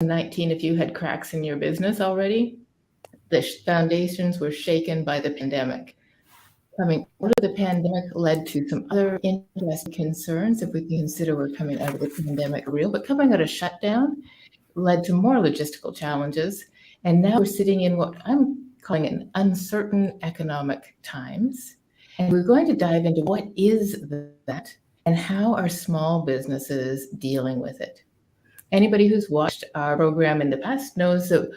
2019, if you had cracks in your business already, the foundations were shaken by the pandemic. Coming out of the pandemic led to some other interesting concerns, if we can consider we're coming out of the pandemic real, but coming out of shutdown led to more logistical challenges. And now we're sitting in what I'm calling an uncertain economic times. And we're going to dive into what is that and how are small businesses dealing with it. Anybody who's watched our program in the past knows that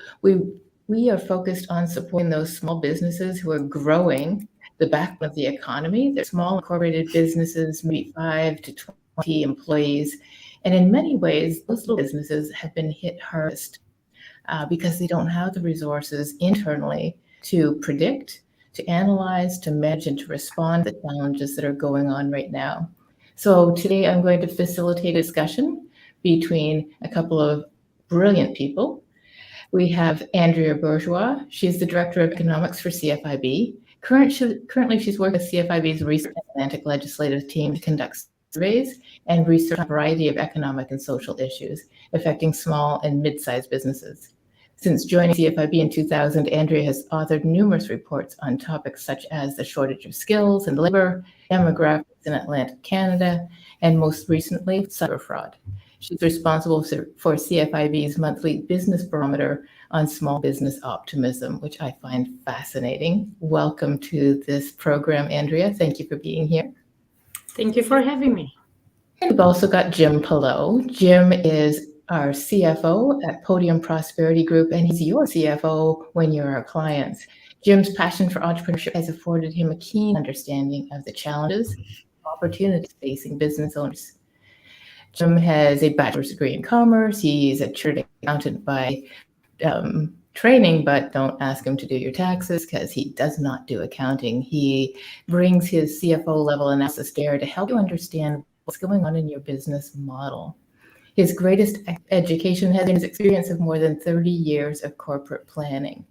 we are focused on supporting those small businesses who are growing the backbone of the economy. They're small incorporated businesses, maybe 5 to 20 employees. And in many ways, those little businesses have been hit hardest because they don't have the resources internally to predict, to analyze, to manage, and to respond to the challenges that are going on right now. So today I'm going to facilitate a discussion between a couple of brilliant people. We have Andreea Bourgeois. She's the Director of Economics for CFIB. Currently, she's working with CFIB's recent Atlantic legislative team to conduct surveys and research on a variety of economic and social issues affecting small and mid-sized businesses. Since joining CFIB in 2000, Andreea has authored numerous reports on topics such as the shortage of skills and labor, demographics in Atlantic Canada, and most recently, cyber fraud. She's responsible for CFIB's monthly business barometer on small business optimism, which I find fascinating. Welcome to this program, Andreea. Thank you for being here. Thank you for having me. And we've also got Jim Pelot. Jim is our CFO at Podium Prosperity Group, and he's your CFO when you're our clients. Jim's passion for entrepreneurship has afforded him a keen understanding of the challenges and opportunities facing business owners. Jim has a bachelor's degree in commerce. He's a chartered accountant by training, but don't ask him to do your taxes because he does not do accounting. He brings his CFO level analysis there to help you understand what's going on in your business model. His greatest education has been his experience of more than 30 years of corporate planning.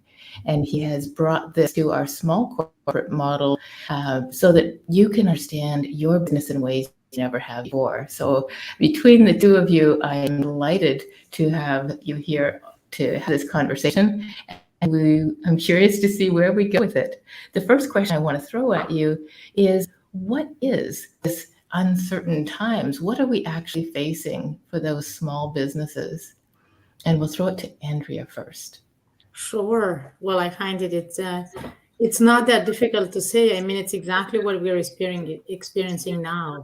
And he has brought this to our small corporate model so that you can understand your business in ways you never have before. So between the two of you, I am delighted to have you here to have this conversation. And I'm curious to see where we go with it. The first question I want to throw at you is, what is this uncertain times? What are we actually facing for those small businesses? And we'll throw it to Andreea first. Sure. Well, I find it's not that difficult to say. I mean, it's exactly what we're experiencing now.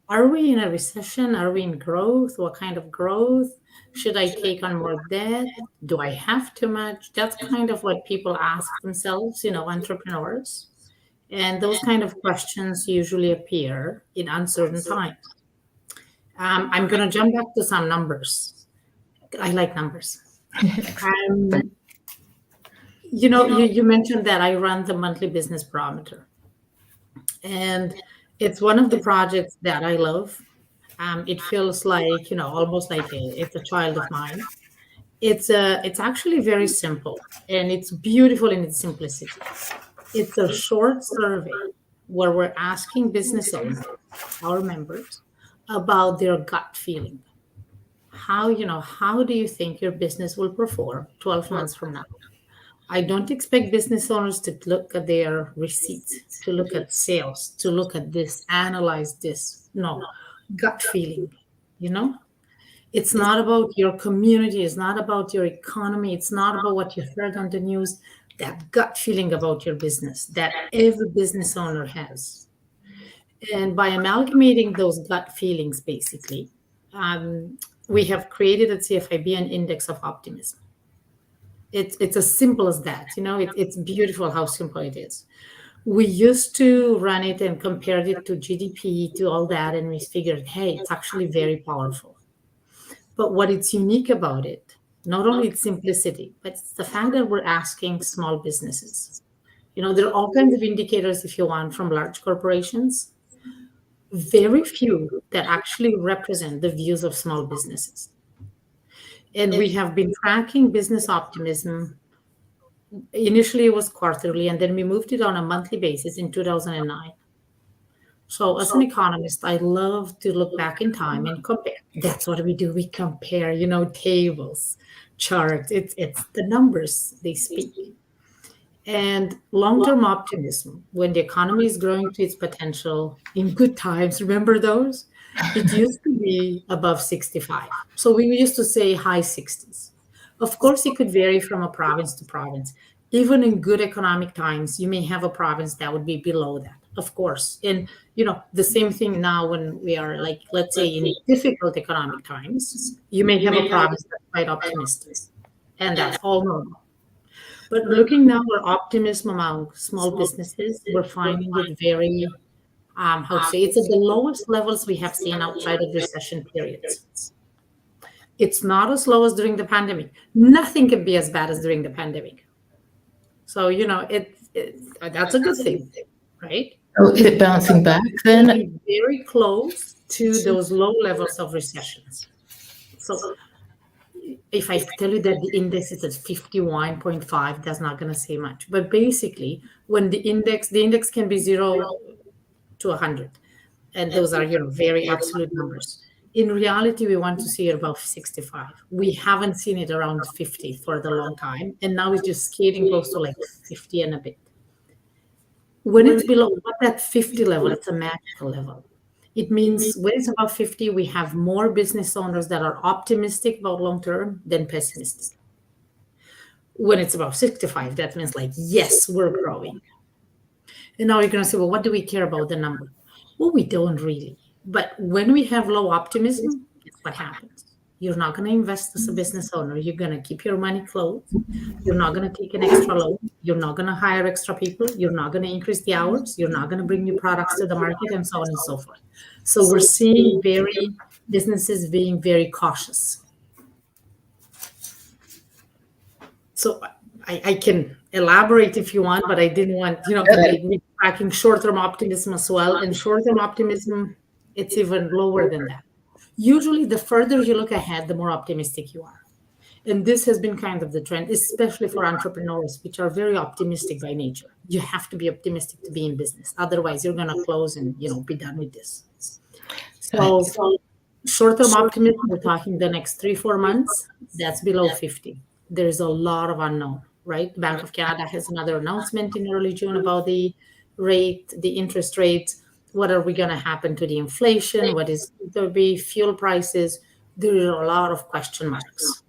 Are we in a recession? Are we in growth? What kind of growth? Should I take on more debt? Do I have too much? That's kind of what people ask themselves, entrepreneurs. And those kind of questions usually appear in uncertain times. I'm going to jump back to some numbers. I like numbers. You mentioned that I run the monthly business barometer. And it's one of the projects that I love. It feels like, almost like it's a child of mine. It's actually very simple, and it's beautiful in its simplicity. It's a short survey where we're asking business owners, our members, about their gut feeling. How do you think your business will perform 12 months from now? I don't expect business owners to look at their receipts, to look at sales, to look at this, analyze this. No, gut feeling, It's not about your community. It's not about your economy. It's not about what you heard on the news. That gut feeling about your business that every business owner has. And by amalgamating those gut feelings, basically, we have created at CFIB an index of optimism. It's as simple as that. It's beautiful how simple it is. We used to run it and compared it to GDP, to all that, and we figured, hey, it's actually very powerful. But what is unique about it, not only its simplicity, but it's the fact that we're asking small businesses. There are all kinds of indicators, if you want, from large corporations. Very few that actually represent the views of small businesses. And we have been tracking business optimism. Initially, it was quarterly, and then we moved it on a monthly basis in 2009. So, as an economist, I love to look back in time and compare. That's what we do. We compare, tables, charts. It's the numbers they speak. And long term optimism, when the economy is growing to its potential in good times, remember those? It used to be above 65. So we used to say high 60s. Of course, it could vary from a province to province. Even in good economic times, you may have a province that would be below that, of course. And, the same thing now when we are, like, let's say, in difficult economic times, you may have a province that's quite optimistic. And that's all normal. But looking now at optimism among small businesses, we're finding it very, how to say, it's at the lowest levels we have seen outside of recession periods. It's not as low as during the pandemic. Nothing can be as bad as during the pandemic. So, that's a good thing, right? So is it bouncing back then? Getting very close to those low levels of recessions. So if I tell you that the index is at 51.5, that's not going to say much. But basically, when the index can be 0 to 100, and those are very absolute numbers. In reality, we want to see it above 65. We haven't seen it around 50 for the long time, and now it's just skating close to like 50 and a bit. When it's below that 50 level, it's a magical level. It means when it's above 50, we have more business owners that are optimistic about long term than pessimistic. When it's above 65, that means like, yes, we're growing. And now you're going to say, well, what do we care about the number? Well, we don't really. But when we have low optimism, guess what happens? You're not going to invest as a business owner. You're going to keep your money closed. You're not going to take an extra loan. You're not going to hire extra people. You're not going to increase the hours. You're not going to bring new products to the market and so on and so forth. So we're seeing businesses being very cautious. So I can elaborate if you want, but I didn't want, we're tracking short-term optimism as well. And short-term optimism, it's even lower than that. Usually, the further you look ahead, the more optimistic you are. And this has been kind of the trend, especially for entrepreneurs, which are very optimistic by nature. You have to be optimistic to be in business. Otherwise, you're going to close and, be done with this. So short-term optimism, we're talking the next 3-4 months, that's below 50. There's a lot of unknown, right? Bank of Canada has another announcement in early June about the interest rate. What are we going to happen to the inflation? What is there be fuel prices? There are a lot of question marks.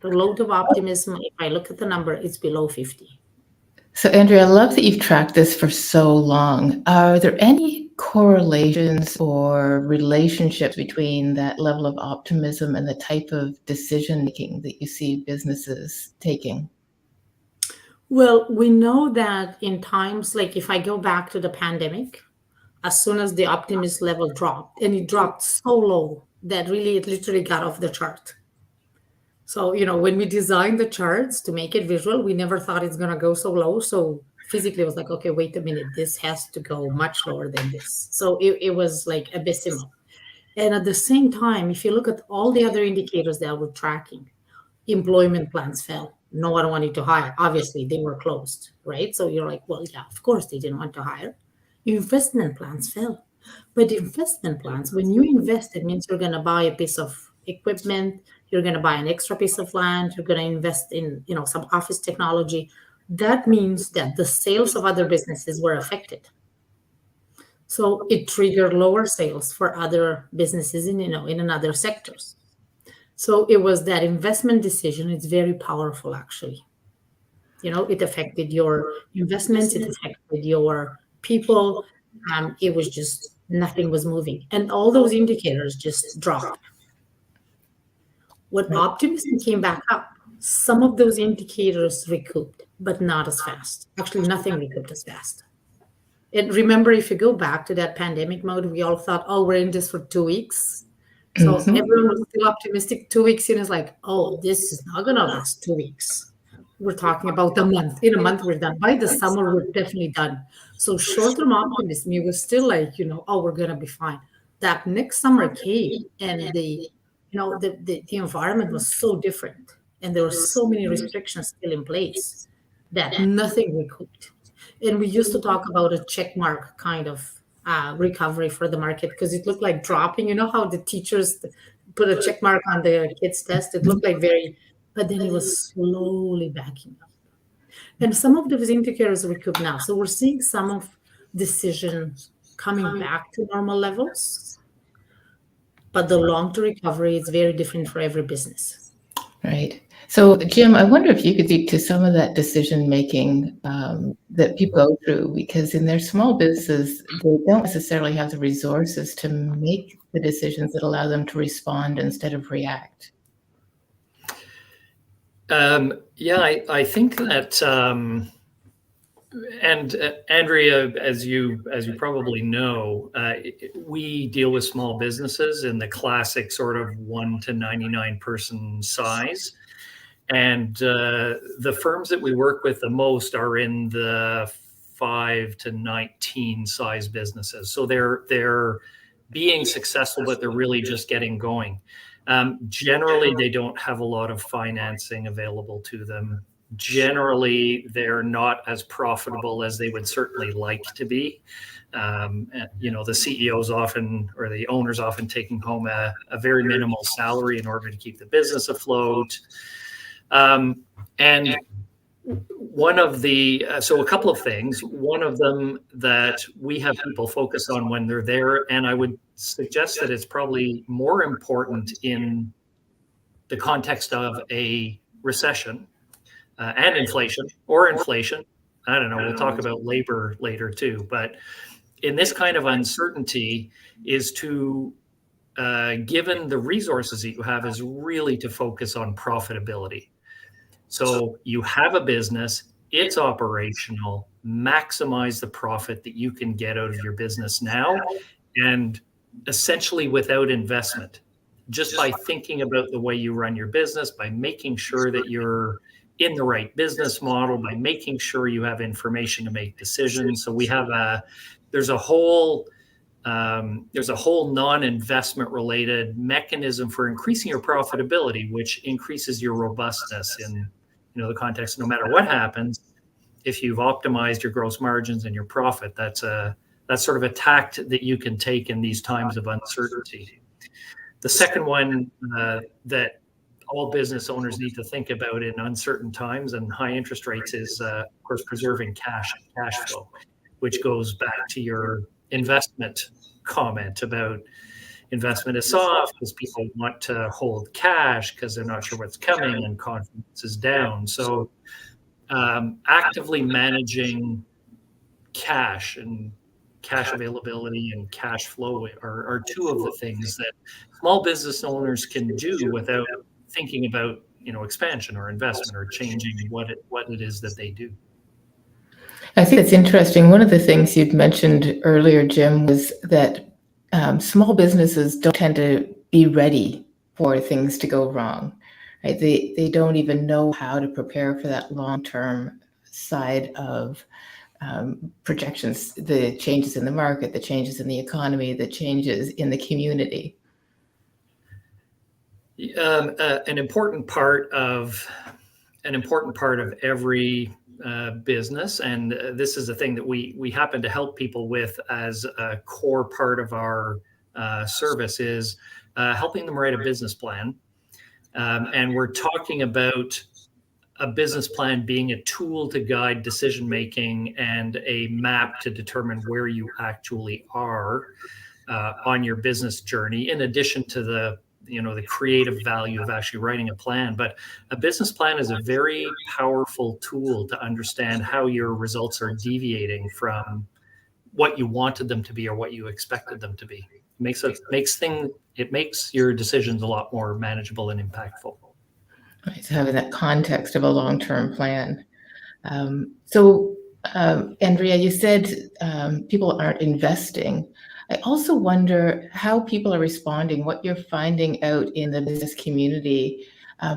The load of optimism, if I look at the number, it's below 50. So, Andreea, I love that you've tracked this for so long. Are there any correlations or relationships between that level of optimism and the type of decision making that you see businesses taking? Well, we know that in times like if I go back to the pandemic, as soon as the optimism level dropped, and it dropped so low that really it literally got off the chart. So, when we designed the charts to make it visual, we never thought it's going to go so low. So physically it was like, okay, wait a minute, this has to go much lower than this. So it was like abysmal. And at the same time, if you look at all the other indicators that we're tracking, employment plans fell. No one wanted to hire. Obviously, they were closed, right? So you're like, well, yeah, of course they didn't want to hire. Investment plans fell. But investment plans, when you invest, it means you're going to buy a piece of equipment, you're going to buy an extra piece of land, you're going to invest in, some office technology. That means that the sales of other businesses were affected. So it triggered lower sales for other businesses in other sectors. So it was that investment decision. It's very powerful, actually. It affected your investments, it affected your people. It was just nothing was moving. And all those indicators just dropped. When optimism came back up, some of those indicators recouped, but not as fast. Actually, nothing recouped as fast. And remember, if you go back to that pandemic mode, we all thought, oh, we're in this for 2 weeks. So everyone was still optimistic. 2 weeks in is like, oh, this is not going to last 2 weeks. We're talking about a month. In a month, we're done. By the summer, we're definitely done. So short-term optimism, it was still like, oh, we're going to be fine. That next summer came, and the environment was so different, and there were so many restrictions still in place that nothing recouped. And we used to talk about a check mark kind of recovery for the market because it looked like dropping. You know how the teachers put a check mark on the kids' test? It looked like but then it was slowly backing up. And some of those indicators recoup now. So we're seeing some of decisions coming back to normal levels, but the long-term recovery is very different for every business. Right. So, Jim, I wonder if you could speak to some of that decision making that people go through, because in their small businesses, they don't necessarily have the resources to make the decisions that allow them to respond instead of react. Yeah, I think that, and Andrea, as you probably know, we deal with small businesses in the classic sort of 1 to 99 person size. And the firms that we work with the most are in the 5 to 19 size businesses. So they're being successful, but they're really just getting going. Generally, they don't have a lot of financing available to them. Generally, they're not as profitable as they would certainly like to be. The CEOs often, or the owners often, taking home a very minimal salary in order to keep the business afloat. And one of the, so a couple of things, one of them that we have people focus on when they're there, and I would suggest that it's probably more important in the context of a recession and inflation. I don't know, we'll talk about labor later too, but in this kind of uncertainty is to, given the resources that you have, is really to focus on profitability. So you have a business, it's operational, maximize the profit that you can get out of your business now, and essentially without investment, just by thinking about the way you run your business, by making sure that you're in the right business model, by making sure you have information to make decisions. So we have there's a whole non-investment related mechanism for increasing your profitability, which increases your robustness in the context. No matter what happens, if you've optimized your gross margins and your profit, that's sort of a tact that you can take in these times of uncertainty. The second one that all business owners need to think about in uncertain times and high interest rates is, of course, preserving cash flow, which goes back to your investment comment about investment is soft because people want to hold cash because they're not sure what's coming and confidence is down. So actively managing cash and cash availability and cash flow are two of the things that small business owners can do without thinking about expansion or investment or changing what it is that they do. I think it's interesting. One of the things you'd mentioned earlier, Jim, was that small businesses don't tend to be ready for things to go wrong. Right? They don't even know how to prepare for that long-term side of projections, the changes in the market, the changes in the economy, the changes in the community. An important part of every business, and this is a thing that we happen to help people with as a core part of our service, is helping them write a business plan. And we're talking about a business plan being a tool to guide decision making and a map to determine where you actually are on your business journey, in addition to the creative value of actually writing a plan. But a business plan is a very powerful tool to understand how your results are deviating from what you wanted them to be or what you expected them to be. It makes your decisions a lot more manageable and impactful. Right, so having that context of a long-term plan. Andreea, you said people aren't investing. I also wonder how people are responding, what you're finding out in the business community.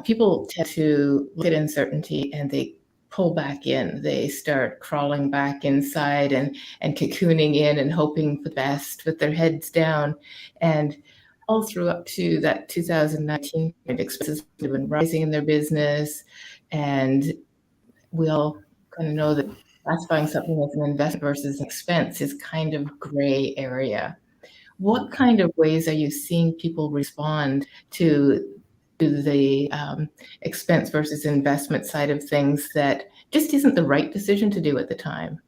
People tend to look at uncertainty and they pull back in. They start crawling back inside and cocooning in and hoping for the best with their heads down. And all through up to that 2019, expenses have been rising in their business. And we all kind of know that classifying something as an investment versus an expense is kind of gray area. What kind of ways are you seeing people respond to the expense versus investment side of things that just isn't the right decision to do at the time?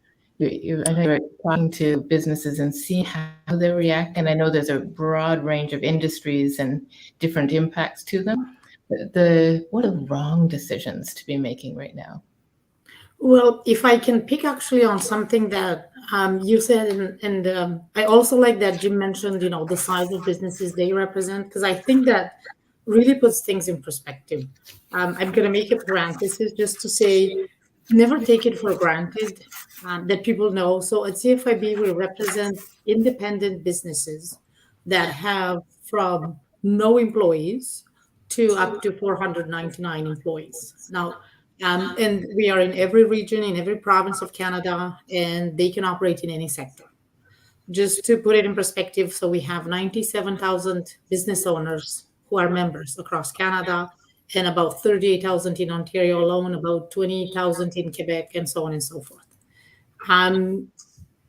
I know you're talking to businesses and seeing how they react, and I know there's a broad range of industries and different impacts to them. What are wrong decisions to be making right now? Well, if I can pick actually on something that you said, and I also like that Jim mentioned, the size of businesses they represent, because I think that really puts things in perspective. I'm going to make a parenthesis just to say, never take it for granted that people know. So at CFIB, we represent independent businesses that have from no employees to up to 499 employees. Now, and we are in every region, in every province of Canada, and they can operate in any sector. Just to put it in perspective, so we have 97,000 business owners who are members across Canada, and about 38,000 in Ontario alone, about 20,000 in Quebec, and so on and so forth.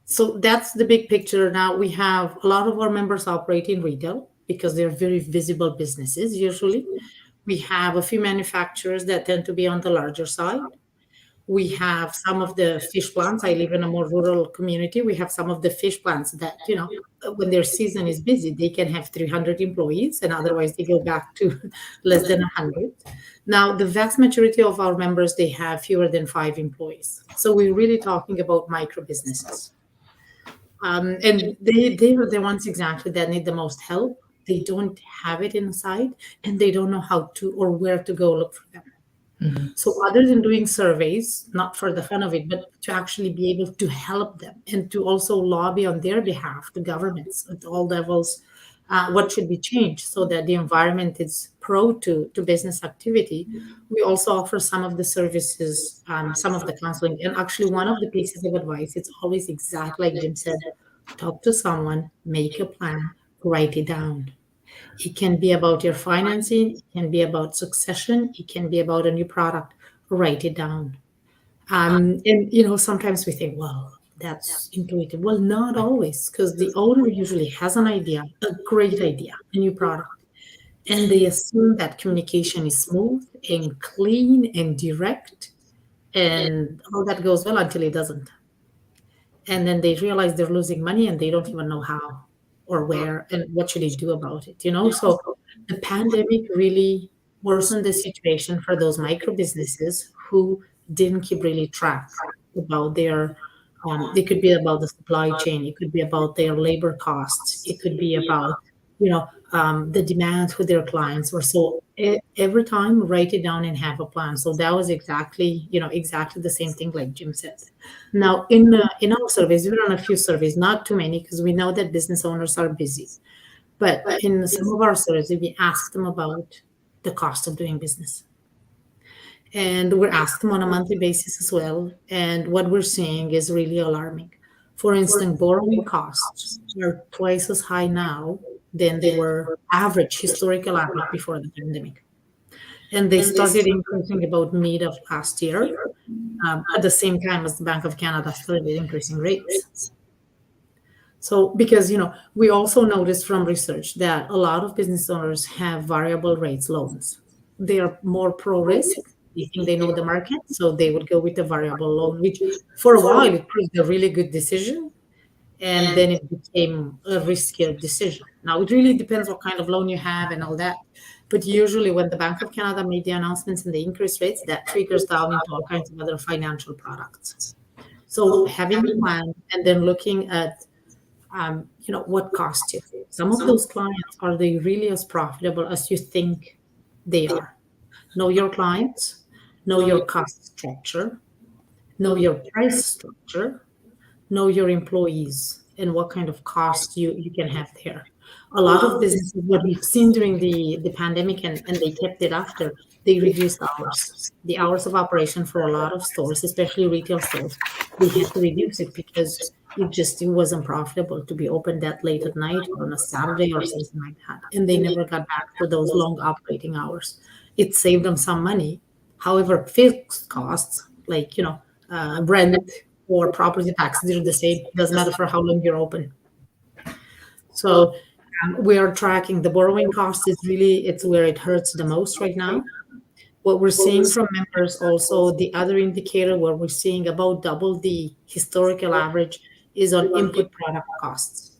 So that's the big picture. Now we have a lot of our members operate in retail because they're very visible businesses usually. We have a few manufacturers that tend to be on the larger side. We have some of the fish plants. I live in a more rural community. We have some of the fish plants that, when their season is busy, they can have 300 employees, and otherwise they go back to less than 100. Now, the vast majority of our members, they have fewer than 5 employees. So we're really talking about micro businesses. And they're the ones exactly that need the most help. They don't have it inside, and they don't know how to or where to go look for them. Mm-hmm. So other than doing surveys, not for the fun of it, but to actually be able to help them and to also lobby on their behalf to governments at all levels, what should be changed so that the environment is pro to business activity. We also offer some of the services, some of the counseling. And actually one of the pieces of advice, it's always exactly like Jim said, talk to someone, make a plan, write it down. It can be about your financing, it can be about succession, it can be about a new product. Write it down. And sometimes we think, well, that's intuitive. Well, not always, because the owner usually has an idea, a great idea, a new product. And they assume that communication is smooth and clean and direct, and all that goes well until it doesn't. And then they realize they're losing money and they don't even know how or where and what should they do about it. So the pandemic really worsened the situation for those micro businesses who didn't keep really track about their it could be about the supply chain, it could be about their labor costs, it could be about the demands with their clients or so. Every time write it down and have a plan. So that was exactly the same thing like Jim said. Now in our surveys, we run a few surveys, not too many, because we know that business owners are busy, but in some of our surveys we ask them about the cost of doing business, and we're asked them on a monthly basis as well. And what we're seeing is really alarming. For instance, borrowing costs are twice as high now than they were historical average before the pandemic. And they started increasing about mid of last year, at the same time as the Bank of Canada started increasing rates. So, because, we also noticed from research that a lot of business owners have variable rates loans. They are more pro-risk. They think they know the market, so they would go with the variable loan, which for a while it proved a really good decision. And then it became a riskier decision. Now, it really depends what kind of loan you have and all that. But usually when the Bank of Canada made the announcements and the increased rates, that triggers down into all kinds of other financial products. So having a plan and then looking at, what costs you. Some of those clients, are they really as profitable as you think they are? Know your clients, know your cost structure, know your price structure, know your employees and what kind of cost you can have there. A lot of businesses, what we've seen during the pandemic, and they kept it after, they reduced hours. The hours of operation for a lot of stores, especially retail stores, they had to reduce it because it wasn't profitable to be open that late at night or on a Saturday or something like that. And they never got back to those long operating hours. It saved them some money. However, fixed costs like, rent or property tax, they're the same. Doesn't matter for how long you're open. So we are tracking the borrowing cost is really, it's where it hurts the most right now. What we're seeing from members also, the other indicator where we're seeing about double the historical average is on input product costs.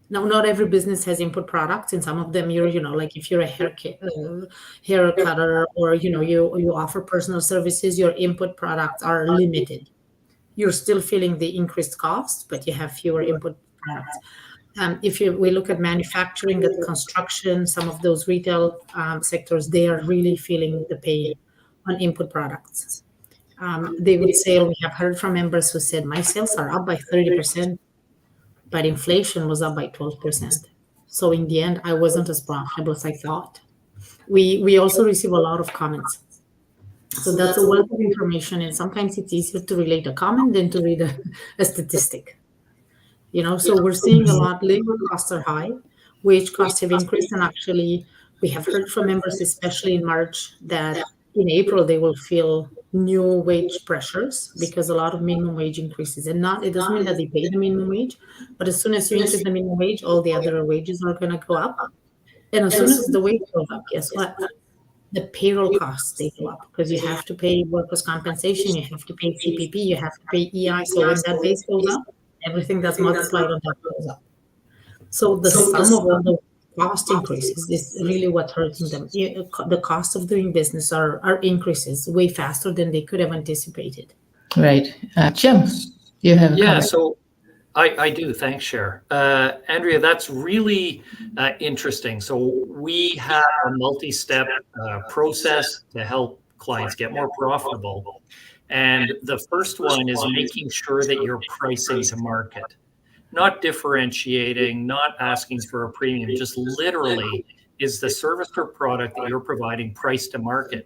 Now, not every business has input products, and some of them you're, like if you're a hair cutter, or you offer personal services, your input products are limited. You're still feeling the increased cost, but you have fewer input products. If we look at manufacturing, at construction, some of those retail sectors, they are really feeling the pain on input products. They would say, we have heard from members who said, my sales are up by 30%, but inflation was up by 12%. So in the end, I wasn't as profitable as I thought. We also receive a lot of comments. So that's a wealth of information, and sometimes it's easier to relate a comment than to read a statistic. So we're seeing a lot. Labor costs are high, wage costs have increased, and actually we have heard from members, especially in March, that in April they will feel new wage pressures because a lot of minimum wage increases. And it doesn't mean that they pay the minimum wage, but as soon as you increase the minimum wage, all the other wages are going to go up. And as soon as the wage goes up, guess what? The payroll costs, they go up because you have to pay workers' compensation, you have to pay CPP, you have to pay EI. So when that base goes up, everything that's multiplied on that goes up. So the sum of all the cost increases is really what's hurting them. The cost of doing business are increases way faster than they could have anticipated. Right. Jim, you have a comment. So I do. Thanks, Cher. Andrea, that's really interesting. So we have a multi-step process to help clients get more profitable. And the first one is making sure that you're pricing to market, not differentiating, not asking for a premium, just literally is the service or product that you're providing priced to market.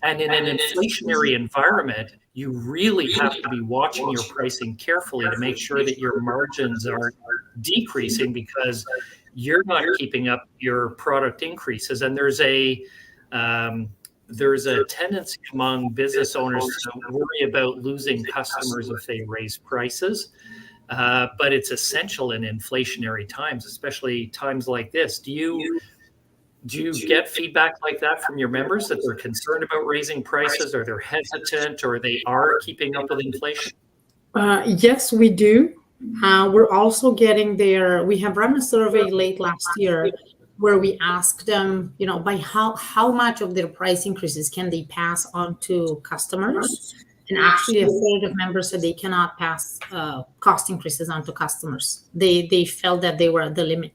And in an inflationary environment, you really have to be watching your pricing carefully to make sure that your margins are decreasing because you're not keeping up your product increases. And there's a tendency among business owners to worry about losing customers if they raise prices. But it's essential in inflationary times, especially times like this. Do you get feedback like that from your members, that they're concerned about raising prices, or they're hesitant, or they are keeping up with inflation? Yes, we do. We're also getting there. We have run a survey late last year where we asked them, by how much of their price increases can they pass on to customers? And actually, a third of members said they cannot pass cost increases on to customers. They felt that they were at the limit.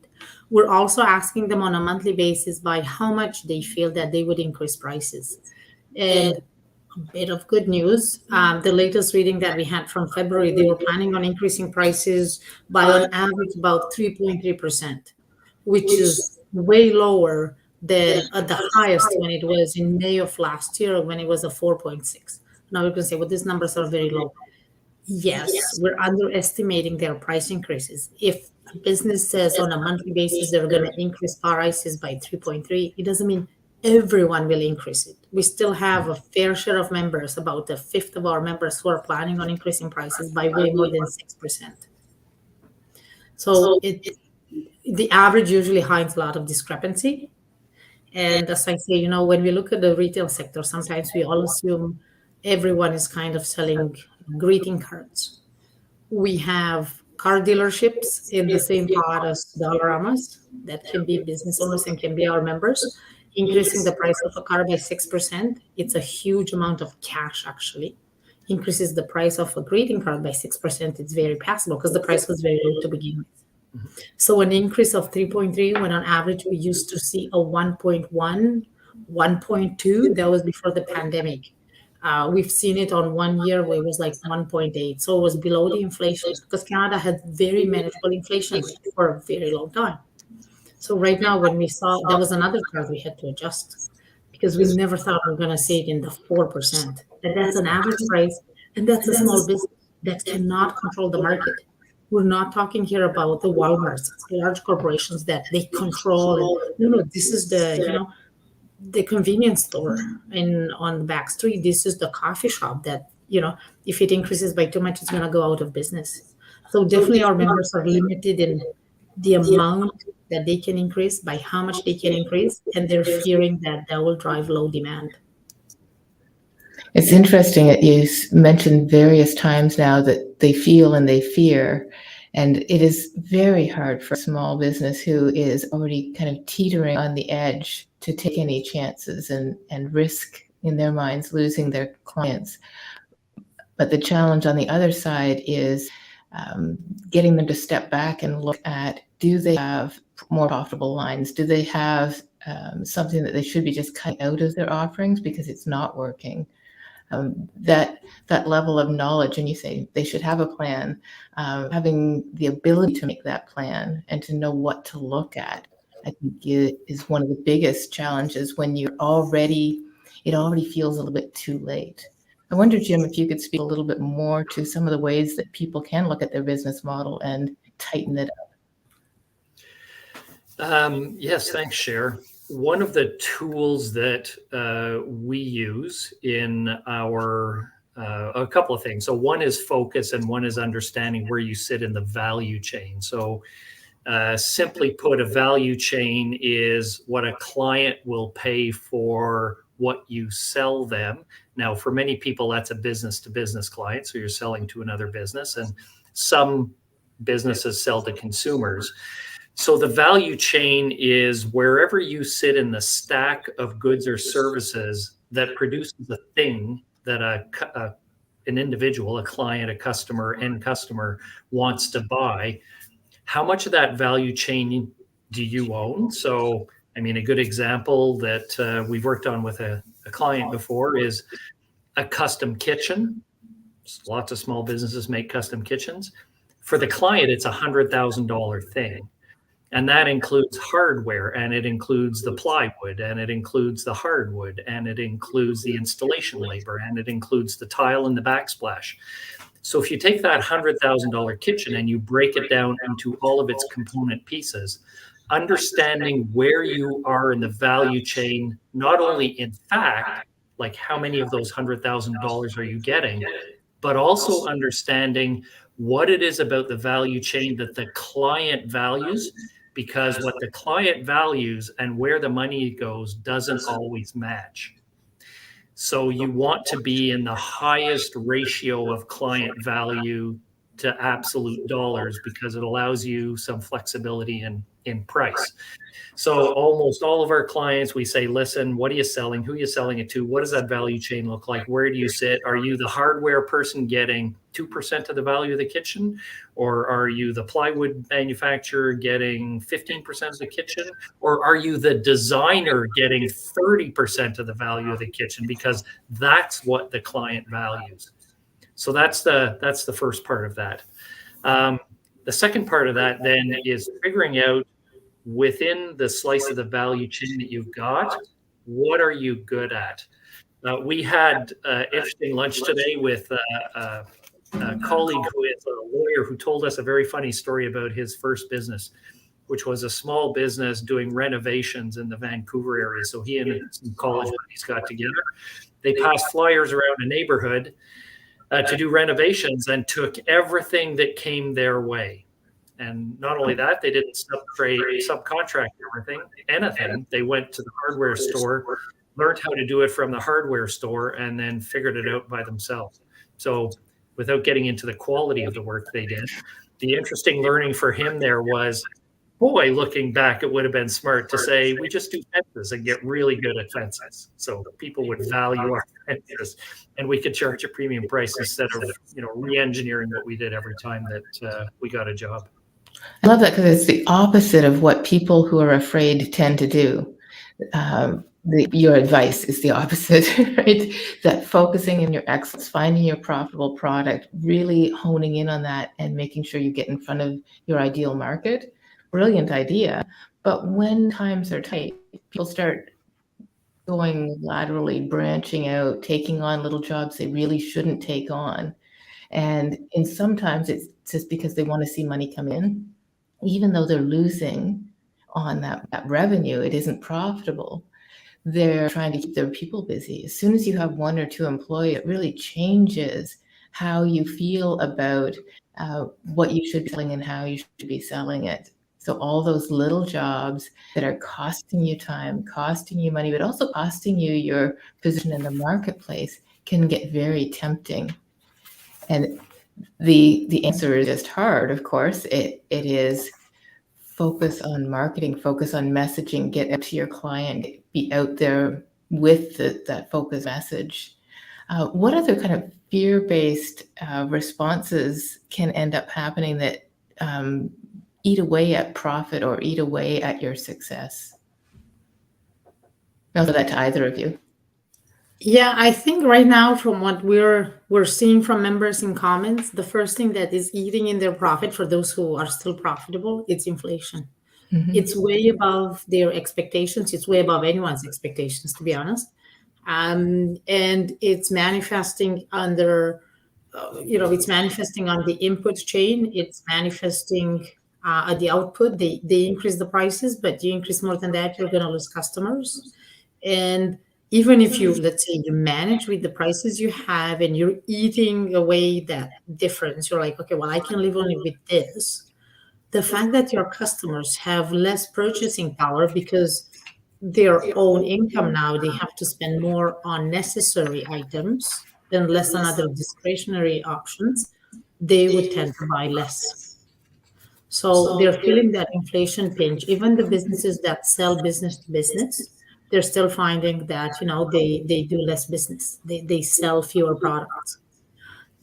We're also asking them on a monthly basis by how much they feel that they would increase prices. And a bit of good news, the latest reading that we had from February, they were planning on increasing prices by on average about 3.3%, which is way lower than at the highest when it was in May of last year when it was a 4.6. Now you can say, well, these numbers are very low. Yes, we're underestimating their price increases. If a business says on a monthly basis they're going to increase prices by 3.3, it doesn't mean everyone will increase it. We still have a fair share of members, about a fifth of our members, who are planning on increasing prices by way more than 6%. So the average usually hides a lot of discrepancy. And as I say, when we look at the retail sector, sometimes we all assume everyone is kind of selling greeting cards. We have car dealerships in the same pot as Dollaramas that can be business owners and can be our members. Increasing the price of a car by 6%, it's a huge amount of cash actually. Increases the price of a greeting card by 6%, it's very passable because the price was very low to begin with. So an increase of 3.3, when on average we used to see a 1.1, 1.2, that was before the pandemic. We've seen it on 1 year where it was like 1.8. So it was below the inflation because Canada had very manageable inflation for a very long time. So right now when we saw, there was another curve we had to adjust because we never thought we were going to see it in the 4%. And that's an average price, and that's a small business that cannot control the market. We're not talking here about the Walmarts, large corporations that they control. No, this is the convenience store on the back street. This is the coffee shop that if it increases by too much, it's going to go out of business. So definitely our members are limited in the amount that they can increase, by how much they can increase, and they're fearing that will drive low demand. It's interesting that you mentioned various times now that they feel and they fear. And it is very hard for a small business who is already kind of teetering on the edge to take any chances and risk, in their minds, losing their clients. But the challenge on the other side is getting them to step back and look at, do they have more profitable lines? Do they have something that they should be just cutting out of their offerings because it's not working? That level of knowledge, and you say they should have a plan, having the ability to make that plan and to know what to look at, I think is one of the biggest challenges when it already feels a little bit too late. I wonder, Jim, if you could speak a little bit more to some of the ways that people can look at their business model and tighten it up. Yes, thanks, Cher. One of the tools that we use in our, a couple of things. So one is focus and one is understanding where you sit in the value chain. So simply put, a value chain is what a client will pay for what you sell them. Now, for many people, that's a business-to-business client. So you're selling to another business, and some businesses sell to consumers. So the value chain is wherever you sit in the stack of goods or services that produces a thing that an individual, a client, a customer, end customer wants to buy. How much of that value chain do you own? So, I mean, a good example that we've worked on with a client before is a custom kitchen. Lots of small businesses make custom kitchens. For the client, it's $100,000 thing. And that includes hardware, and it includes the plywood, and it includes the hardwood, and it includes the installation labor, and it includes the tile and the backsplash. So if you take that $100,000 kitchen and you break it down into all of its component pieces, understanding where you are in the value chain, not only in fact, like how many of those $100,000 are you getting, but also understanding what it is about the value chain that the client values, because what the client values and where the money goes doesn't always match. So you want to be in the highest ratio of client value to absolute dollars, because it allows you some flexibility in price. So almost all of our clients, we say, listen, what are you selling? Who are you selling it to? What does that value chain look like? Where do you sit? Are you the hardware person getting 2% of the value of the kitchen? Or are you the plywood manufacturer getting 15% of the kitchen? Or are you the designer getting 30% of the value of the kitchen? Because that's what the client values. So that's the first part of that. The second part of that then is figuring out, within the slice of the value chain that you've got, what are you good at? We had interesting lunch today with a colleague who is a lawyer who told us a very funny story about his first business, which was a small business doing renovations in the Vancouver area. So he and some college buddies got together. They passed flyers around a neighborhood to do renovations and took everything that came their way. And not only that, they didn't subcontract anything. They went to the hardware store, learned how to do it from the hardware store, and then figured it out by themselves. So without getting into the quality of the work they did, the interesting learning for him there was, boy, looking back, it would have been smart to say, we just do fences and get really good at fences. So people would value our fences, and we could charge a premium price instead of, re-engineering what we did every time that we got a job. I love that, because it's the opposite of what people who are afraid tend to do. Your advice is the opposite, right? That focusing in your excellence, finding your profitable product, really honing in on that and making sure you get in front of your ideal market. Brilliant idea. But when times are tight, people start going laterally, branching out, taking on little jobs they really shouldn't take on. And sometimes it's just because they want to see money come in, even though they're losing on that revenue, it isn't profitable. they're trying to keep their people busy. As soon as you have one or two employees, it really changes how you feel about what you should be selling and how you should be selling it. So all those little jobs that are costing you time, costing you money, but also costing you your position in the marketplace can get very tempting. And the answer is just hard, of course. It is focus on marketing, focus on messaging, get out to your client, be out there with that focus message. What other kind of fear-based responses can end up happening that eat away at profit or eat away at your success? I'll throw that to either of you. Yeah, I think right now, from what we're seeing from members in comments, the first thing that is eating in their profit for those who are still profitable, it's inflation. It's way above their expectations. It's way above anyone's expectations, to be honest. And it's manifesting under, it's manifesting on the input chain. It's manifesting at the output. They increase the prices, but you increase more than that, you're going to lose customers. And even if you, let's say, you manage with the prices you have and you're eating away that difference, you're like, okay, well, I can live only with this. The fact that your customers have less purchasing power because their own income now, they have to spend more on necessary items and less on other discretionary options, they would tend to buy less. So they're feeling that inflation pinch. Even the businesses that sell business to business, they're still finding that, they do less business. They sell fewer products.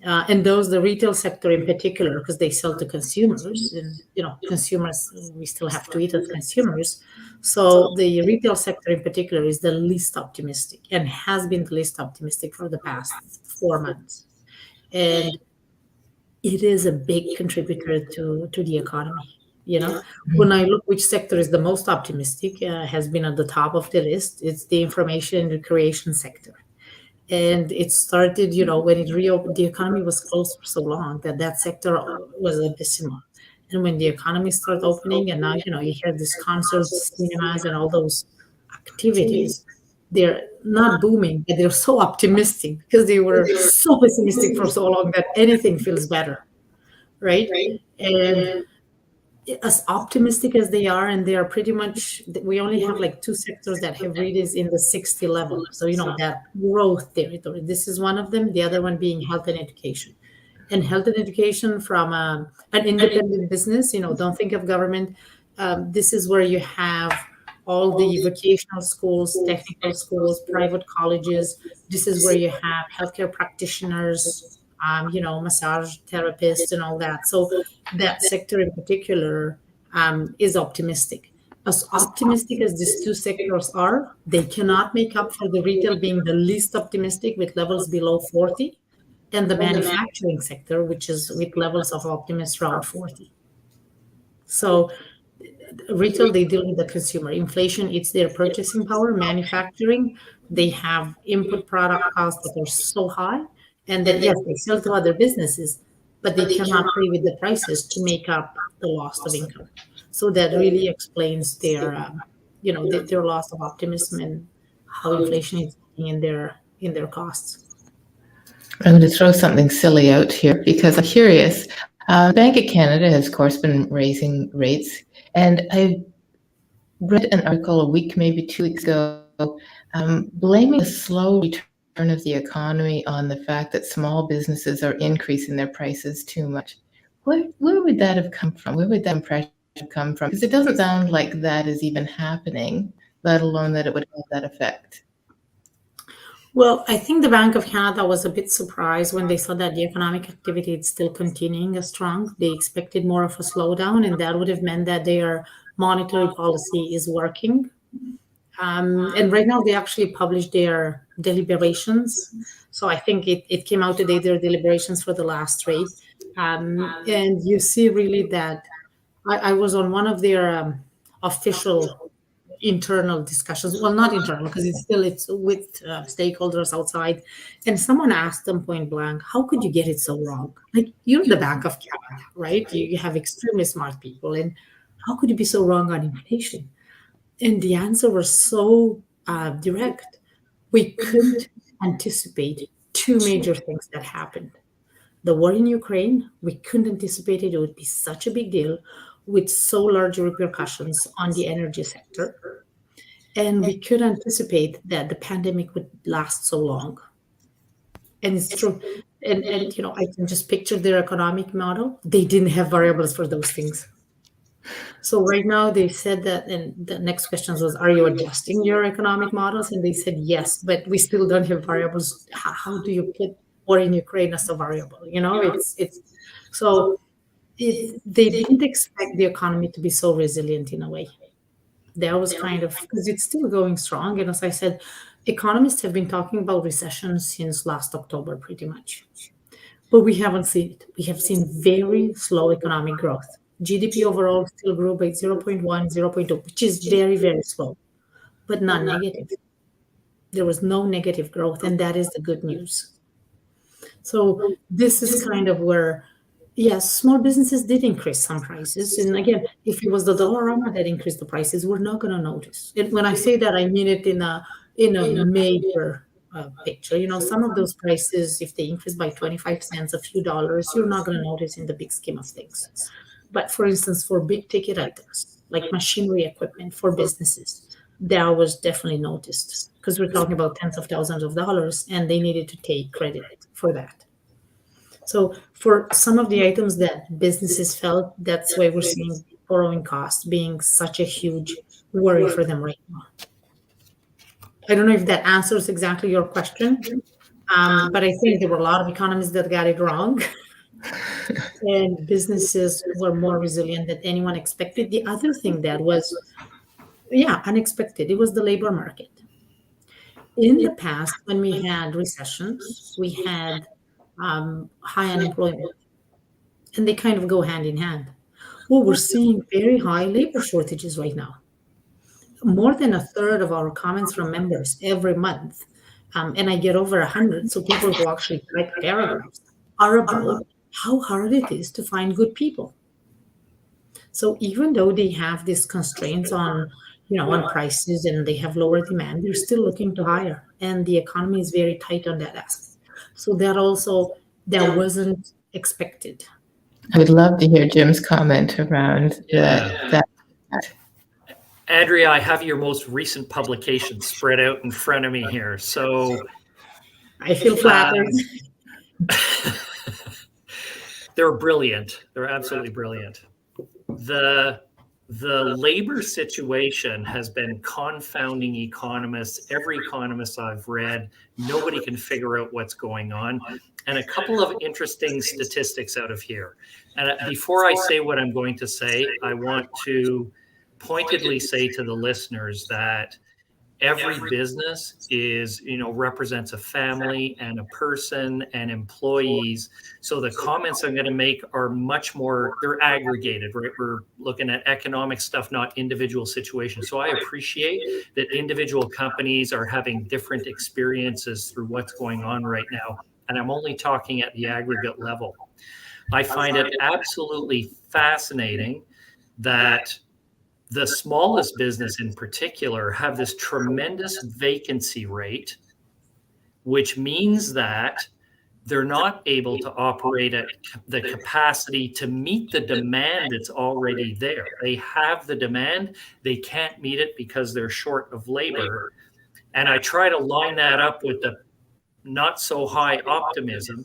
And the retail sector in particular, because they sell to consumers, and consumers, we still have to eat as consumers. So the retail sector in particular is the least optimistic and has been the least optimistic for the past 4 months. And it is a big contributor to the economy. When I look which sector is the most optimistic, has been at the top of the list. It's the information and creation sector. And it started, when it reopened, the economy was closed for so long that sector was abysmal. And when the economy started opening, and now, you hear these concerts, cinemas, and all those activities, they're not booming, but they're so optimistic because they were so pessimistic for so long that anything feels better, right? And as optimistic as they are, and they are pretty much, we only have like 2 sectors that have readings in the 60 level. So, that growth territory. This is one of them, the other one being health and education. And health and education from an independent business, don't think of government. This is where you have all the vocational schools, technical schools, private colleges. This is where you have healthcare practitioners, massage therapists and all that. So that sector in particular is optimistic. As optimistic as these 2 sectors are, they cannot make up for the retail being the least optimistic with levels below 40, and the manufacturing sector, which is with levels of optimism around 40. So retail, they deal with the consumer. Inflation, it's their purchasing power. Manufacturing, they have input product costs that are so high. And then, yes, they sell to other businesses, but they cannot play with the prices to make up the loss of income. So that really explains their, their loss of optimism and how inflation is in their costs. I'm going to throw something silly out here because I'm curious. Bank of Canada has, of course, been raising rates, and I read an article a week, maybe 2 weeks ago, blaming the slow return of the economy on the fact that small businesses are increasing their prices too much. Where would that have come from? Where would that impression come from? Because it doesn't sound like that is even happening, let alone that it would have that effect. Well, I think the Bank of Canada was a bit surprised when they saw that the economic activity is still continuing as strong. They expected more of a slowdown, and that would have meant that their monetary policy is working. And right now they actually published their deliberations. So I think it came out today, their deliberations for the last rate. And you see really that I was on one of their official internal discussions. Well, not internal, because it's with stakeholders outside. And someone asked them point blank, how could you get it so wrong? Like, you're the Bank of Canada, right? You have extremely smart people. And how could you be so wrong on inflation? And the answer was so direct. We couldn't anticipate two major things that happened. The war in Ukraine, we couldn't anticipate it would be such a big deal with so large repercussions on the energy sector. And we could anticipate that the pandemic would last so long. And it's true. And I can just picture their economic model. They didn't have variables for those things. So right now they said that, and the next question was, are you adjusting your economic models? And they said yes, but we still don't have variables. How do you put war in Ukraine as a variable? It's so they didn't expect the economy to be so resilient in a way. That was kind of because it's still going strong. And as I said, economists have been talking about recession since last October, pretty much. But we haven't seen it. We have seen very slow economic growth. GDP overall still grew by 0.1, 0.2, which is very, very slow, but not negative. There was no negative growth, and that is the good news. So this is kind of where, yes, small businesses did increase some prices. And again, if it was the Dollarama that increased the prices, we're not going to notice. And when I say that, I mean it in a major picture. Some of those prices, if they increase by 25 cents, a few dollars, you're not going to notice in the big scheme of things. But for instance, for big ticket items like machinery equipment for businesses, that was definitely noticed because we're talking about tens of thousands of dollars and they needed to take credit for that. So for some of the items that businesses felt, that's why we're seeing borrowing costs being such a huge worry for them right now. I don't know if that answers exactly your question, but I think there were a lot of economists that got it wrong. And businesses were more resilient than anyone expected. The other thing that was, unexpected, it was the labor market. In the past, when we had recessions, we had high unemployment, and they kind of go hand in hand. Well, we're seeing very high labor shortages right now. More than a third of our comments from members every month, and I get over 100, so people who actually write paragraphs, are about how hard it is to find good people. So even though they have these constraints on prices and they have lower demand, they're still looking to hire, and the economy is very tight on that aspect. So that wasn't expected. I would love to hear Jim's comment around that. Andreea, I have your most recent publication spread out in front of me here. So I feel flattered. They're brilliant. They're absolutely brilliant. The labor situation has been confounding economists. Every economist I've read, nobody can figure out what's going on. And a couple of interesting statistics out of here. And before I say what I'm going to say, I want to pointedly say to the listeners that every business represents a family and a person and employees. So the comments I'm going to make are much more, they're aggregated, right? We're looking at economic stuff, not individual situations. So I appreciate that individual companies are having different experiences through what's going on right now. And I'm only talking at the aggregate level. I find it absolutely fascinating that the smallest business in particular have this tremendous vacancy rate, which means that they're not able to operate at the capacity to meet the demand that's already there. They have the demand, they can't meet it because they're short of labor. And I try to line that up with the not so high optimism.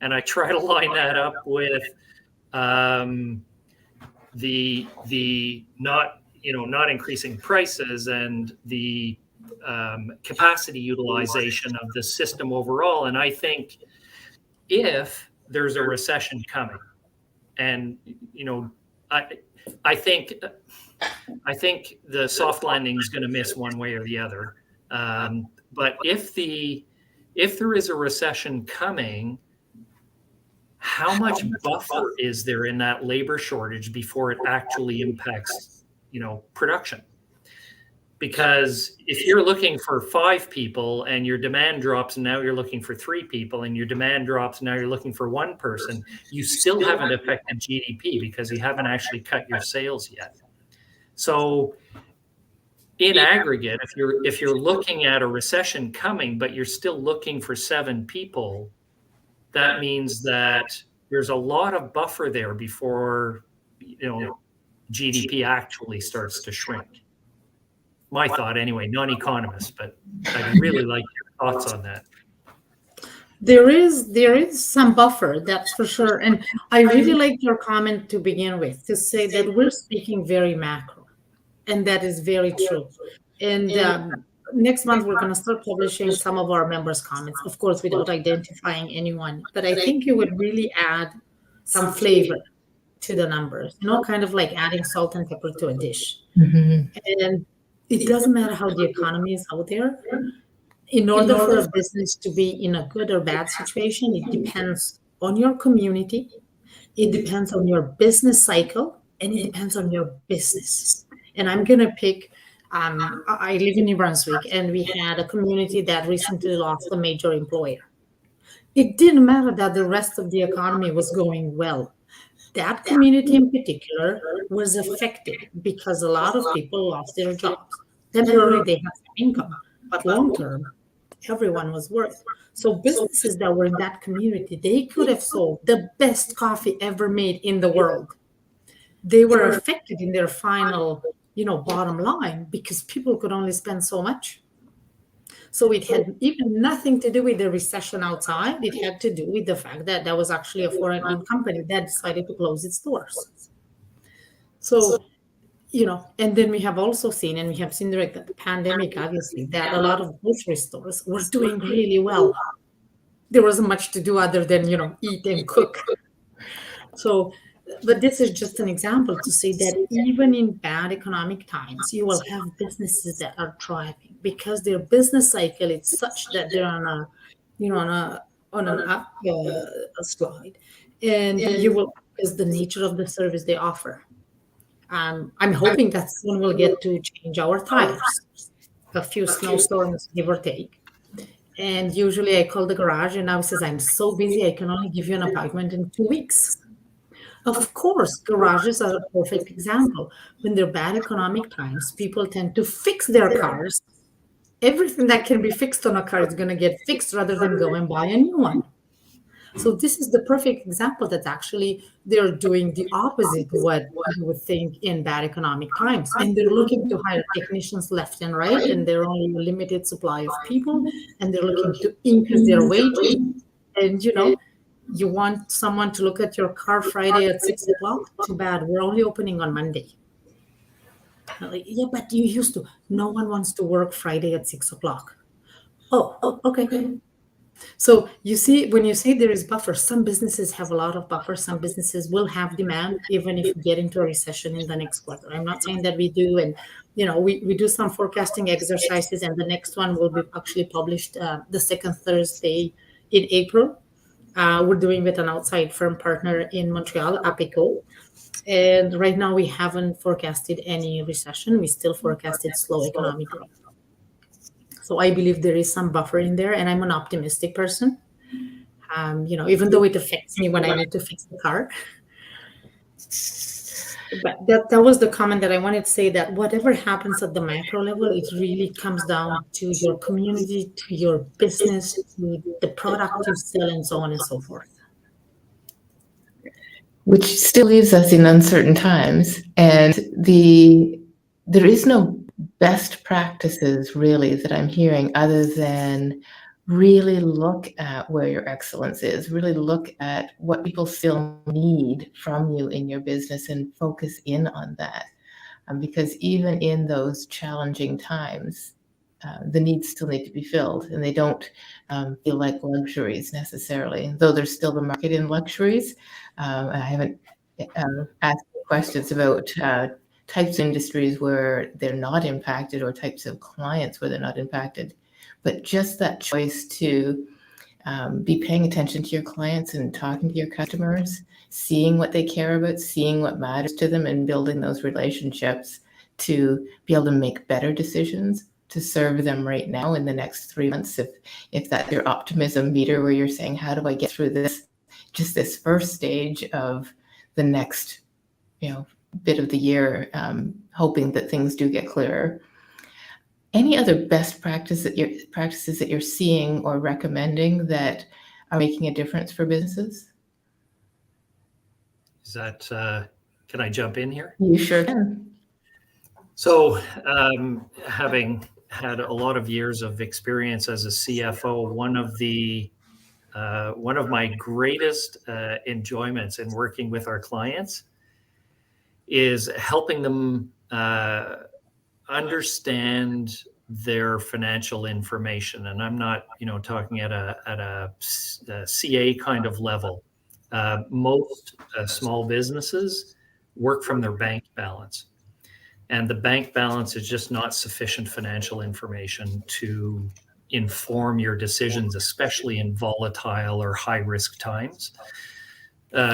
And I try to line that up with the not increasing prices and the capacity utilization of the system overall. And I think if there's a recession coming, and I think the soft landing is going to miss one way or the other. But if there is a recession coming, how much buffer is there in that labor shortage before it actually impacts, production? Because if you're looking for 5 people and your demand drops and now you're looking for 3 people and your demand drops and now you're looking for 1 person, you still haven't affected GDP because you haven't actually cut your sales yet. So in aggregate, if you're looking at a recession coming, but you're still looking for 7 people, that means that there's a lot of buffer there before GDP actually starts to shrink. My thought, anyway, non-economist, but I'd really like your thoughts on that. There is some buffer, that's for sure. And I really like your comment to begin with, to say that we're speaking very macro, and that is very true. And next month we're going to start publishing some of our members' comments, of course, without identifying anyone. But I think it would really add some flavor to the numbers, kind of like adding salt and pepper to a dish. Mm-hmm. And it doesn't matter how the economy is out there. In order for a business to be in a good or bad situation, it depends on your community, it depends on your business cycle, and it depends on your business. And I'm going to pick, I live in New Brunswick, and we had a community that recently lost a major employer. It didn't matter that the rest of the economy was going well. That community in particular was affected because a lot of people lost their jobs. Temporarily, they had some income, but long term, everyone was worth. So businesses that were in that community, they could have sold the best coffee ever made in the world. They were affected in their final, bottom line because people could only spend so much. So it had even nothing to do with the recession outside. It had to do with the fact that there was actually a foreign-owned company that decided to close its doors. So, and then we have also seen, and we have seen during the pandemic, obviously, that a lot of grocery stores were doing really well. There wasn't much to do other than, eat and cook. So, but this is just an example to say that even in bad economic times, you will have businesses that are thriving because their business cycle is such that they're on an up slide, and you will, is the nature of the service they offer. I'm hoping that soon we'll get to change our tires, a few snowstorms, give or take. And usually I call the garage and now says, I'm so busy, I can only give you an appointment in 2 weeks. Of course, garages are a perfect example. When there are bad economic times, people tend to fix their cars. Everything that can be fixed on a car is going to get fixed rather than go and buy a new one. So this is the perfect example that actually they're doing the opposite of what you would think in bad economic times. And they're looking to hire technicians left and right, and they're only a limited supply of people, and they're looking to increase their wages. And, you want someone to look at your car Friday at 6 o'clock? Too bad. We're only opening on Monday. Like, yeah, but you used to. No one wants to work Friday at 6 o'clock. Oh, okay. So you see, when you say there is buffer, some businesses have a lot of buffer. Some businesses will have demand, even if we get into a recession in the next quarter. I'm not saying that we do. And, we do some forecasting exercises, and the next one will be actually published the second Thursday in April. We're doing with an outside firm partner in Montreal, Apico. And right now we haven't forecasted any recession. We still forecasted slow economic growth. So I believe there is some buffer in there, and I'm an optimistic person. Even though it affects me when I need to fix the car. But that was the comment that I wanted to say, that whatever happens at the macro level, it really comes down to your community, to your business, to the product you sell, and so on and so forth. Which still leaves us in uncertain times. And there is no best practices really that I'm hearing, other than really look at where your excellence is, really look at what people still need from you in your business and focus in on that. Because even in those challenging times, the needs still need to be filled, and they don't feel like luxuries necessarily, though there's still the market in luxuries. I haven't asked questions about types of industries where they're not impacted, or types of clients where they're not impacted. But just that choice to be paying attention to your clients and talking to your customers, seeing what they care about, seeing what matters to them, and building those relationships to be able to make better decisions to serve them right now in the next 3 months. If that's your optimism meter, where you're saying, how do I get through this first stage of the next bit of the year, hoping that things do get clearer. Any other best practices that you're seeing or recommending that are making a difference for businesses? Is that, can I jump in here? You sure can. So, having had a lot of years of experience as a CFO, one of my greatest enjoyments in working with our clients is helping them understand their financial information. And I'm not, talking at a CA kind of level. Most small businesses work from their bank balance. And the bank balance is just not sufficient financial information to inform your decisions, especially in volatile or high risk times.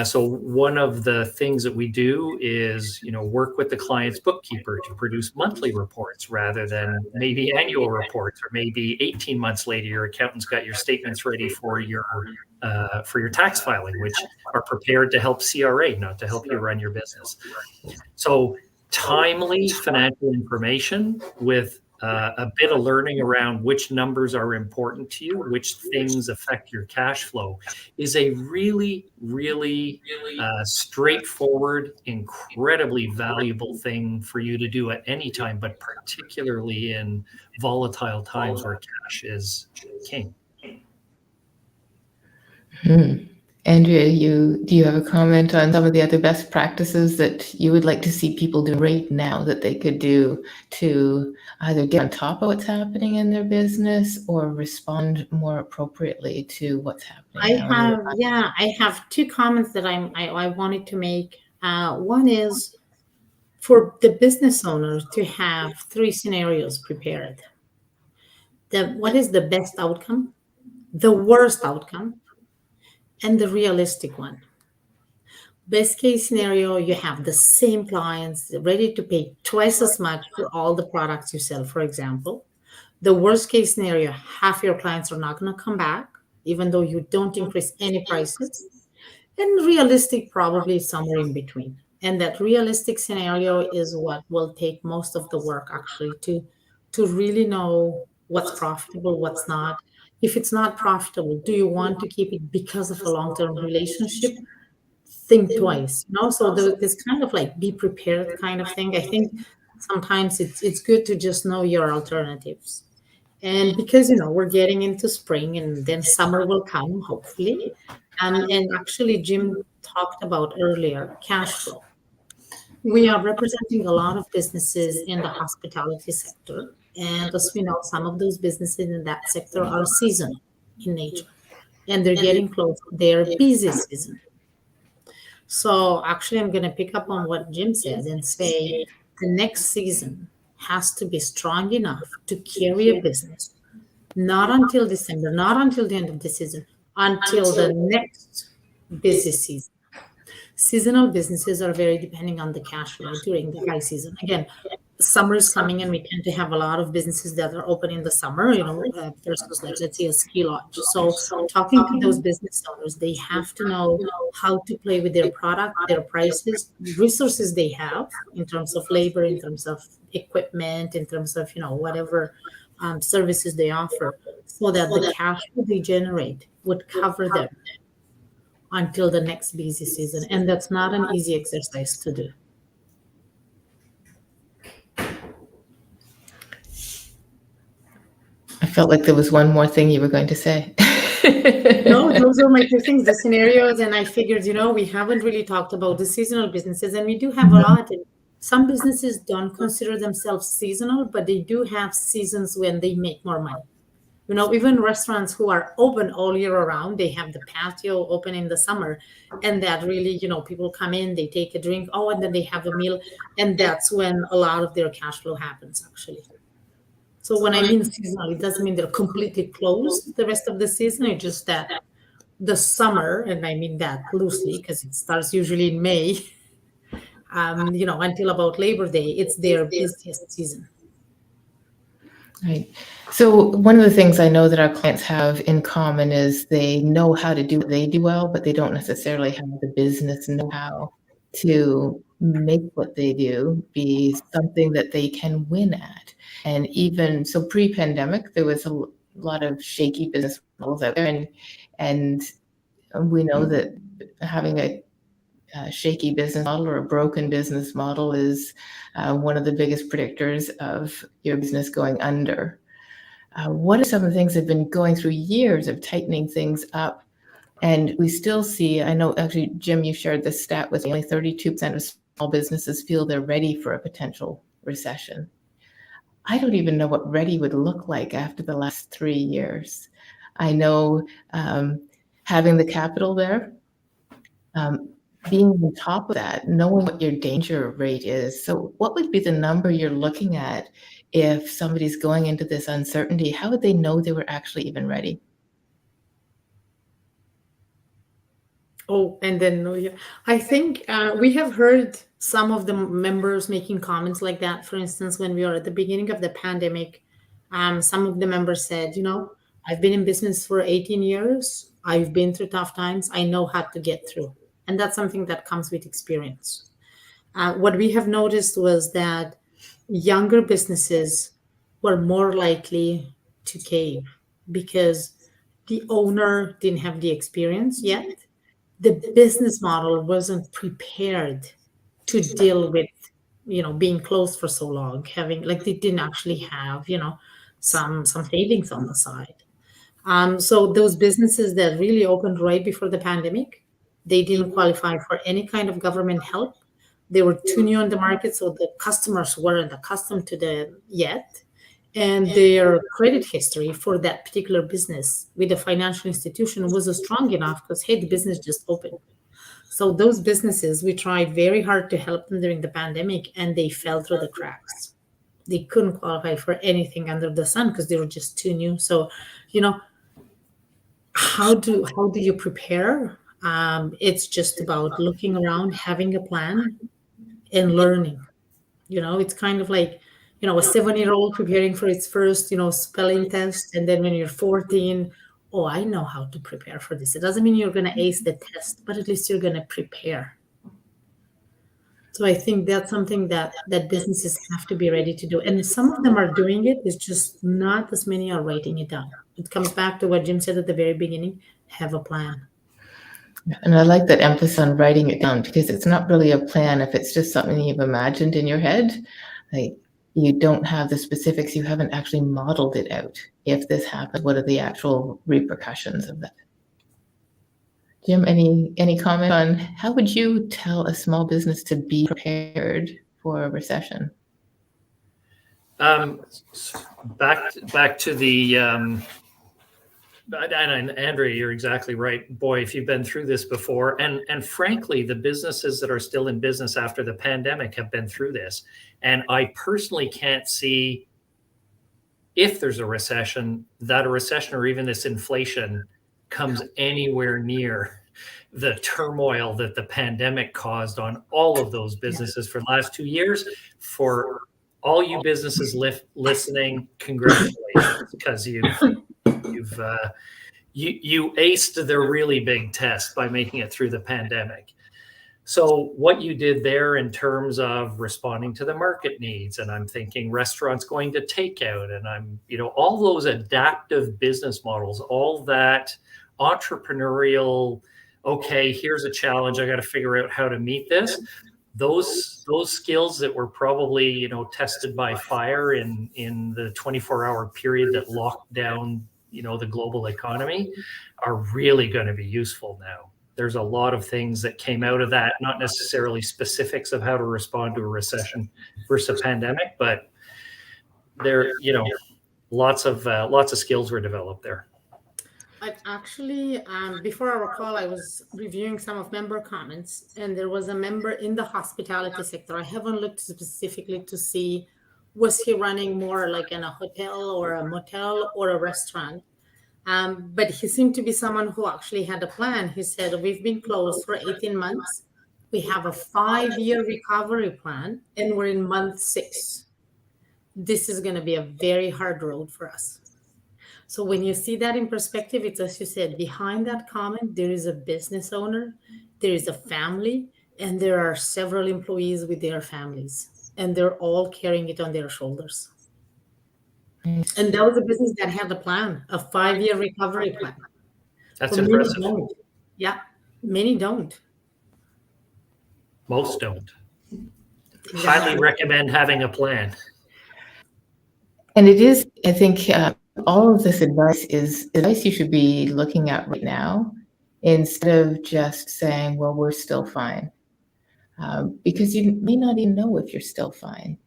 So one of the things that we do is, work with the client's bookkeeper to produce monthly reports rather than maybe annual reports, or maybe 18 months later, your accountant's got your statements ready for your tax filing, which are prepared to help CRA, not to help you run your business. So timely financial information with a bit of learning around which numbers are important to you, which things affect your cash flow, is a really, really straightforward, incredibly valuable thing for you to do at any time, but particularly in volatile times where cash is king. Andrea, do you have a comment on some of the other best practices that you would like to see people do right now that they could do to either get on top of what's happening in their business or respond more appropriately to what's happening now? I have two comments that I wanted to make. One is for the business owners to have three scenarios prepared. What is the best outcome, the worst outcome, and the realistic one. Best case scenario, you have the same clients ready to pay twice as much for all the products you sell, for example. The worst case scenario, half your clients are not going to come back, even though you don't increase any prices. And realistic, probably somewhere in between. And that realistic scenario is what will take most of the work actually to really know what's profitable, what's not. If it's not profitable, do you want to keep it because of a long-term relationship? Think twice, So this kind of like be prepared kind of thing. I think sometimes it's good to just know your alternatives. And because we're getting into spring and then summer will come, hopefully. And actually Jim talked about earlier cash flow. We are representing a lot of businesses in the hospitality sector. And as we know, some of those businesses in that sector are seasonal in nature. And they're getting close to their busy season. So actually, I'm going to pick up on what Jim said and say the next season has to be strong enough to carry a business, not until December, not until the end of the season, until the next busy season. Seasonal businesses are very depending on the cash flow during the high season. Again, summer is coming and we tend to have a lot of businesses that are open in the summer, versus like, let's say a ski lodge. So talking to those business owners, they have to know how to play with their product, their prices, resources they have in terms of labor, in terms of equipment, in terms of, whatever services they offer, so that the cash flow they generate would cover them until the next busy season. And that's not an easy exercise to do. I felt like there was one more thing you were going to say. No, those are my two things, the scenarios. And I figured, we haven't really talked about the seasonal businesses, and we do have a lot. And some businesses don't consider themselves seasonal, but they do have seasons when they make more money. Even restaurants who are open all year around, they have the patio open in the summer. And that really, people come in, they take a drink, and then they have a meal. And that's when a lot of their cash flow happens, actually. So when I mean seasonal, it doesn't mean they're completely closed the rest of the season. It's just that the summer, and I mean that loosely because it starts usually in May, until about Labor Day, it's their busiest season. Right. So one of the things I know that our clients have in common is they know how to do what they do well, but they don't necessarily have the business know-how to make what they do be something that they can win at. And even so, pre-pandemic, there was a lot of shaky business models out there, and we know that having a shaky business model or a broken business model is one of the biggest predictors of your business going under. What are some of the things that have been going through years of tightening things up? And we still see, I know actually, Jim, you shared this stat with me, only 32% of small businesses feel they're ready for a potential recession. I don't even know what ready would look like after the last 3 years. I know having the capital there, being on top of that, knowing what your danger rate is. So what would be the number you're looking at if somebody's going into this uncertainty? How would they know they were actually even ready? Oh, and then I think we have heard some of the members making comments like that. For instance, when we were at the beginning of the pandemic, some of the members said, I've been in business for 18 years. I've been through tough times. I know how to get through. And that's something that comes with experience. What we have noticed was that younger businesses were more likely to cave because the owner didn't have the experience yet. The business model wasn't prepared to deal with being closed for so long, having like they didn't actually have some savings on the side. So those businesses that really opened right before the pandemic, they didn't qualify for any kind of government help. They were too new on the market, so the customers weren't accustomed to them yet. And their credit history for that particular business with the financial institution wasn't strong enough because, hey, the business just opened. So those businesses, we tried very hard to help them during the pandemic, and they fell through the cracks. They couldn't qualify for anything under the sun because they were just too new. So, how do you prepare? It's just about looking around, having a plan, and learning. It's kind of like a 7-year-old preparing for its first spelling test, and then when you're 14, oh, I know how to prepare for this. It doesn't mean you're going to ace the test, but at least you're going to prepare. So I think that's something that businesses have to be ready to do, and some of them are doing it. It's just not as many are writing it down. It comes back to what Jim said at the very beginning: have a plan. And I like that emphasis on writing it down, because it's not really a plan if it's just something you've imagined in your head. Like, you don't have the specifics, you haven't actually modeled it out. If this happens, what are the actual repercussions of that? Jim, any comment on how would you tell a small business to be prepared for a recession? Back to the and Andreea, you're exactly right. Boy, if you've been through this before, and frankly, the businesses that are still in business after the pandemic have been through this. And I personally can't see, if there's a recession, that a recession or even this inflation comes anywhere near the turmoil that the pandemic caused on all of those businesses for the last 2 years. For all you businesses listening, congratulations, because you aced the really big test by making it through the pandemic. So what you did there in terms of responding to the market needs, and I'm thinking restaurants going to takeout, and I'm, all those adaptive business models, all that entrepreneurial, okay, here's a challenge, I got to figure out how to meet this. Those skills that were probably, tested by fire in the 24-hour period that locked down, the global economy, are really going to be useful now. There's a lot of things that came out of that, not necessarily specifics of how to respond to a recession versus a pandemic, but there, lots of skills were developed there. I actually, before our call, I was reviewing some of member comments, and there was a member in the hospitality sector. I haven't looked specifically to see, was he running more like in a hotel or a motel or a restaurant? But he seemed to be someone who actually had a plan. He said, we've been closed for 18 months. We have a 5-year recovery plan, and we're in month 6. This is going to be a very hard road for us. So when you see that in perspective, it's, as you said, behind that comment, there is a business owner, there is a family, and there are several employees with their families, and they're all carrying it on their shoulders. And that was a business that had a plan, a 5-year recovery plan. That's But impressive. many don't. Yeah, many don't. Most don't. Exactly. Highly recommend having a plan. And it is, I think, all of this advice is advice you should be looking at right now instead of just saying, well, we're still fine. Because you may not even know if you're still fine.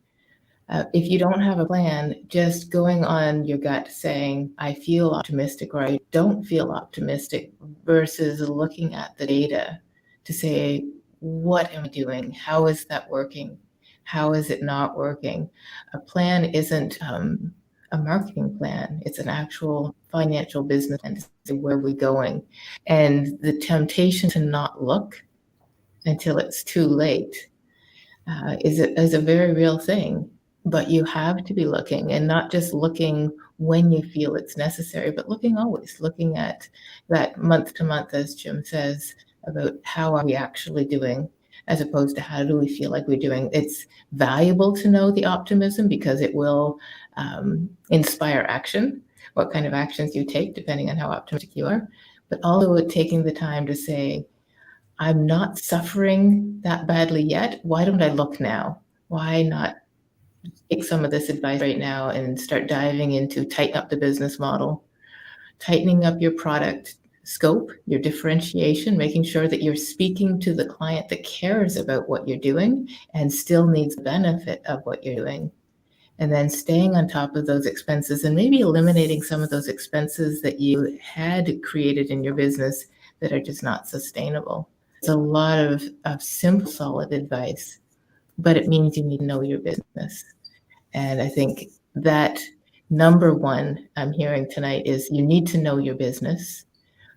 If you don't have a plan, just going on your gut saying, I feel optimistic or I don't feel optimistic versus looking at the data to say, what am I doing? How is that working? How is it not working? A plan isn't a marketing plan. It's an actual financial business plan to say where we're going. And the temptation to not look until it's too late is a very real thing. But you have to be looking, and not just looking when you feel it's necessary, but looking always, looking at that month to month, as Jim says, about how are we actually doing, as opposed to how do we feel like we're doing. It's valuable to know the optimism because it will inspire action, what kind of actions you take, depending on how optimistic you are. But also taking the time to say, I'm not suffering that badly yet. Why don't I look now? Why not take some of this advice right now and start diving into tighten up the business model, tightening up your product scope, your differentiation, making sure that you're speaking to the client that cares about what you're doing and still needs the benefit of what you're doing. And then staying on top of those expenses and maybe eliminating some of those expenses that you had created in your business that are just not sustainable. It's a lot of simple, solid advice, but it means you need to know your business. And I think that number one I'm hearing tonight is you need to know your business,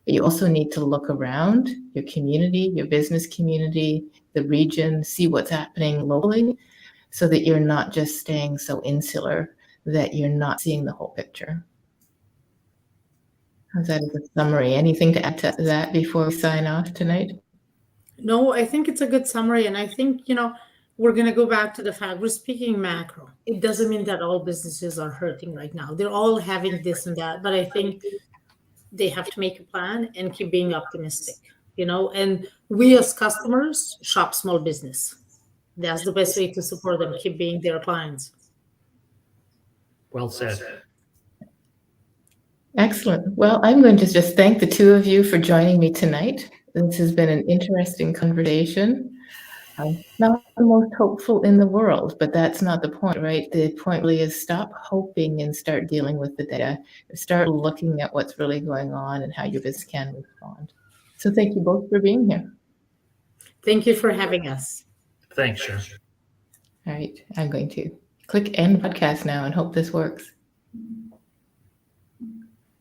but you also need to look around your community, your business community, the region, see what's happening locally so that you're not just staying so insular that you're not seeing the whole picture. How's that as a summary? Anything to add to that before we sign off tonight? No, I think it's a good summary. And I think, we're going to go back to the fact we're speaking macro. It doesn't mean that all businesses are hurting right now. They're all having this and that. But I think they have to make a plan and keep being optimistic, and we as customers shop small business. That's the best way to support them, keep being their clients. Well said. Excellent. Well, I'm going to just thank the two of you for joining me tonight. This has been an interesting conversation. I'm not the most hopeful in the world, but that's not the point, right? The point really is stop hoping and start dealing with the data. Start looking at what's really going on and how your business can respond. So thank you both for being here. Thank you for having us. Thanks, Sharon. All right, I'm going to click end podcast now and hope this works.